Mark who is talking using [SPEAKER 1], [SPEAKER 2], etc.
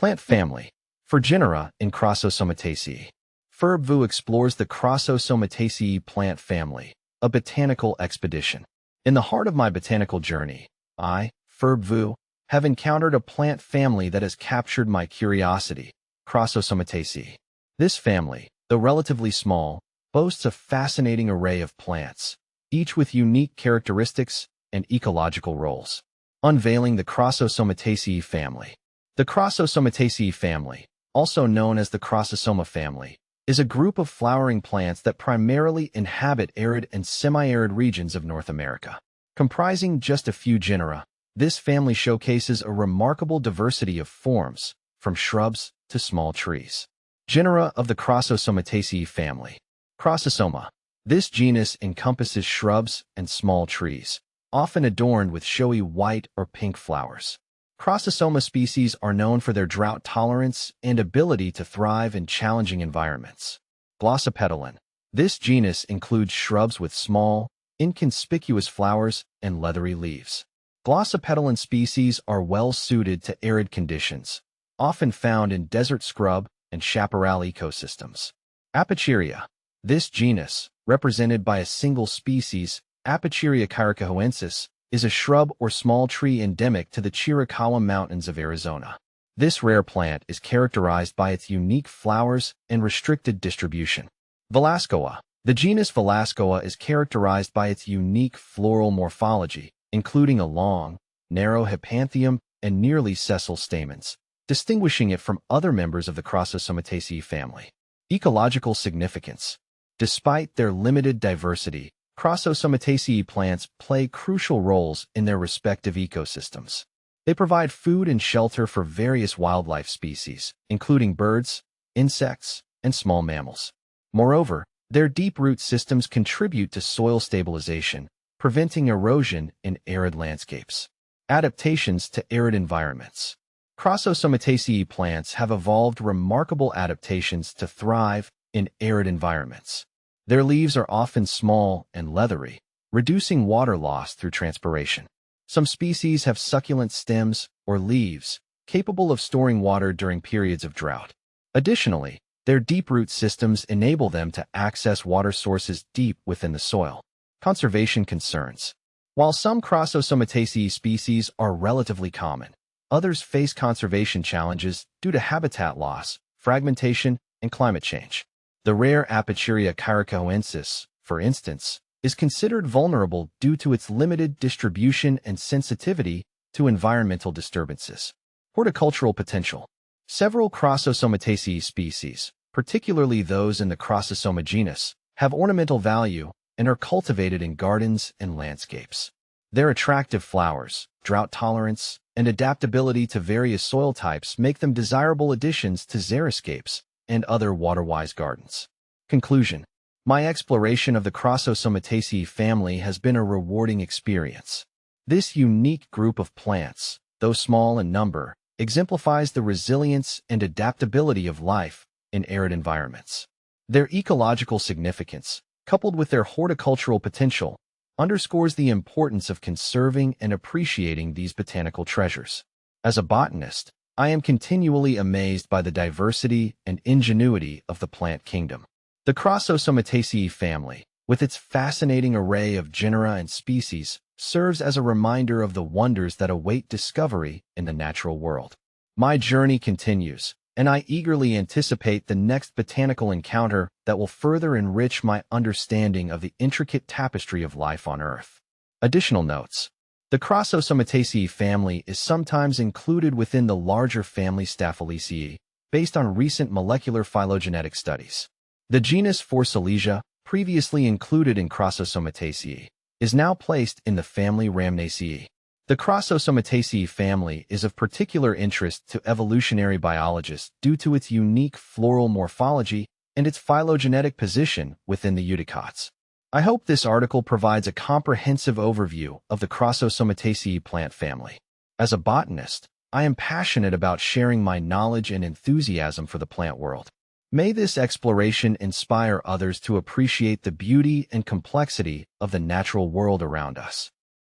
[SPEAKER 1] Plant family. For genera in Crossosomataceae. Ferb explores the Crossosomataceae plant family, a botanical expedition. In the heart of my botanical journey, I, Ferb, have encountered a plant family that has captured my curiosity, Crossosomataceae. This family, though relatively small, boasts a fascinating array of plants, each with unique characteristics and ecological roles. Unveiling the Crossosomataceae family. The Crossosomataceae family, also known as the Crossosoma family, is a group of flowering plants that primarily inhabit arid and semi-arid regions of North America. Comprising just a few genera, this family showcases a remarkable diversity of forms, from shrubs to small trees. Genera of the Crossosomataceae family. Crossosoma. This genus encompasses shrubs and small trees, often adorned with showy white or pink flowers. Crossosoma species are known for their drought tolerance and ability to thrive in challenging environments. Glossopetalin. This genus includes shrubs with small, inconspicuous flowers and leathery leaves. Glossopetalin species are well suited to arid conditions, often found in desert scrub and chaparral ecosystems. Apiceria. This genus, represented by a single species, Apiceria chiricahoensis, is a shrub or small tree endemic to the Chiricahua Mountains of Arizona. This rare plant is characterized by its unique flowers and restricted distribution. Velascoa. The genus Velascoa is characterized by its unique floral morphology, including a long, narrow hypanthium and nearly sessile stamens, distinguishing it from other members of the Crossosomataceae family. Ecological significance. Despite their limited diversity, Crossosomataceae plants play crucial roles in their respective ecosystems. They provide food and shelter for various wildlife species, including birds, insects, and small mammals. Moreover, their deep root systems contribute to soil stabilization, preventing erosion in arid landscapes. Adaptations to arid environments. Crossosomataceae plants have evolved remarkable adaptations to thrive in arid environments. Their leaves are often small and leathery, reducing water loss through transpiration. Some species have succulent stems or leaves, capable of storing water during periods of drought. Additionally, their deep root systems enable them to access water sources deep within the soil. Conservation concerns. While some Crossosomataceae species are relatively common, others face conservation challenges due to habitat loss, fragmentation, and climate change. The rare Apiceria chiricahoensis, for instance, is considered vulnerable due to its limited distribution and sensitivity to environmental disturbances. Horticultural potential. Several Crossosomataceae species, particularly those in the Crossosoma genus, have ornamental value and are cultivated in gardens and landscapes. Their attractive flowers, drought tolerance, and adaptability to various soil types make them desirable additions to xeriscapes and other water-wise gardens. Conclusion. My exploration of the Crossosomataceae family has been a rewarding experience. This unique group of plants, though small in number, exemplifies the resilience and adaptability of life in arid environments. Their ecological significance, coupled with their horticultural potential, underscores the importance of conserving and appreciating these botanical treasures. As a botanist, I am continually amazed by the diversity and ingenuity of the plant kingdom. The Crossosomataceae family, with its fascinating array of genera and species, serves as a reminder of the wonders that await discovery in the natural world. My journey continues, and I eagerly anticipate the next botanical encounter that will further enrich my understanding of the intricate tapestry of life on Earth. Additional notes. The Crossosomataceae family is sometimes included within the larger family Staphyliceae, based on recent molecular phylogenetic studies. The genus Phorsalesia, previously included in Crossosomataceae, is now placed in the family Rhamnaceae. The Crossosomataceae family is of particular interest to evolutionary biologists due to its unique floral morphology and its phylogenetic position within the eudicots. I hope this article provides a comprehensive overview of the Crossosomataceae plant family. As a botanist, I am passionate about sharing my knowledge and enthusiasm for the plant world. May this exploration inspire others to appreciate the beauty and complexity of the natural world around us.